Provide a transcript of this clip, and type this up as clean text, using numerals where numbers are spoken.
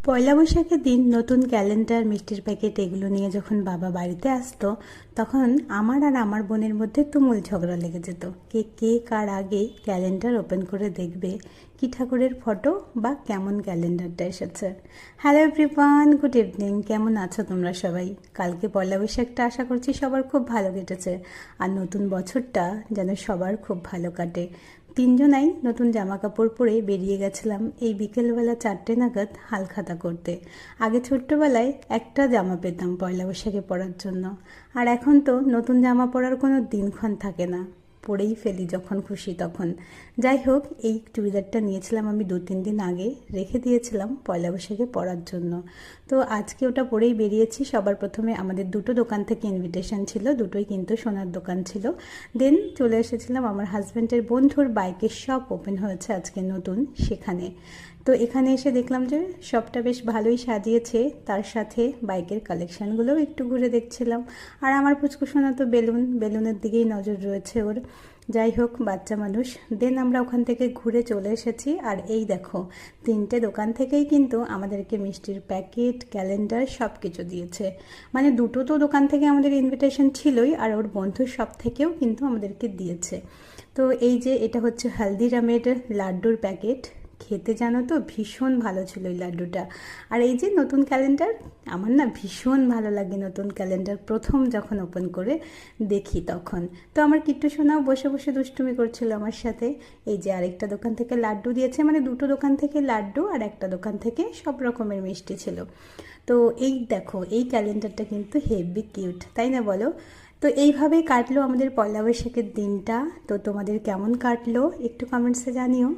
পয়লা বৈশাখের দিন নতুন ক্যালেন্ডার, মিষ্টির প্যাকেট এগুলো নিয়ে যখন বাবা বাড়িতে আসতো, তখন আমার আর আমার বোনের মধ্যে তুমুল ঝগড়া লেগে যেত। কে কার আগে ক্যালেন্ডার ওপেন করে দেখবে কি ঠাকুরের ফটো বা কেমন ক্যালেন্ডারটা এসেছে। Hello everyone, good evening. কেমন আছো তোমরা সবাই? কালকে পয়লা বৈশাখটা আশা করছি সবার খুব ভালো কেটেছে, আর নতুন বছরটা যেন সবার খুব ভালো কাটে। তিনজনাই নতুন জামা কাপড় পরে বেরিয়ে গেছিলাম এই বিকেলবেলা 4টে নাগাদ হালখাতা করতে। আগে ছোট্টবেলায় একটা জামা পেতাম পয়লা বৈশাখে পরার জন্য, আর এখন তো নতুন জামা পরার কোনো দিনক্ষণ থাকে না, পরেই ফেলি যখন খুশি তখন। যাই হোক, এই চুড়িদারটা নিয়েছিলাম আমি 2-3 দিন আগে, রেখে দিয়েছিলাম পয়লা বৈশাখে পরার জন্য। তো আজকে ওটা পরেই বেরিয়েছি। সবার প্রথমে আমাদের দুটো দোকান থেকে ইনভিটেশন ছিল, দুটোই কিন্তু সোনার দোকান ছিল। দেন চলে এসেছিলাম আমার হাজব্যান্ডের বন্ধুর বাইকের শপ ওপেন হয়েছে আজকে নতুন, সেখানে। তো এখানে এসে দেখলাম যে শপটা বেশ ভালোই সাজিয়েছে, তার সাথে বাইকের কালেকশানগুলোও একটু ঘুরে দেখছিলাম। আর আমার পুচকুসোনা তো বেলুনের দিকেই নজর রয়েছে ওর। যাই হোক, বাচ্চা মানুষ। দেন আমরা ওখান থেকে ঘুরে চলে এসেছি, আর এই দেখো 3টে দোকান থেকেই কিন্তু আমাদেরকে মিষ্টির প্যাকেট, ক্যালেন্ডার সব কিছু দিয়েছে। মানে দুটো তো দোকান থেকে আমাদের ইনভিটেশন ছিলই, আর ওর বন্ধুর সব থেকেও কিন্তু আমাদেরকে দিয়েছে। তো এই যে এটা হচ্ছে হালদিরামের লাড্ডুর প্যাকেট, খেতে জানো তো ভীষণ ভালো ছিল এই লাড্ডুটা। আর এই যে নতুন ক্যালেন্ডার, আমার না ভীষণ ভালো লাগে নতুন ক্যালেন্ডার প্রথম যখন ওপেন করে দেখি তখন। তো আমার কিট্টু সোনাও বসে বসে দুষ্টুমি করছিল আমার সাথে। এই যে আরেকটা দোকান থেকে লাড্ডু দিয়েছে, মানে দুটো দোকান থেকে লাড্ডু আর একটা দোকান থেকে সব রকমের মিষ্টি ছিল। তো এই দেখো, এই ক্যালেন্ডারটা কিন্তু হেভি কিউট, তাই না বলো? তো এইভাবেই কাটলো আমাদের পয়লা বৈশাখের দিনটা। তো তোমাদের কেমন কাটলো একটু কমেন্টসে জানিও।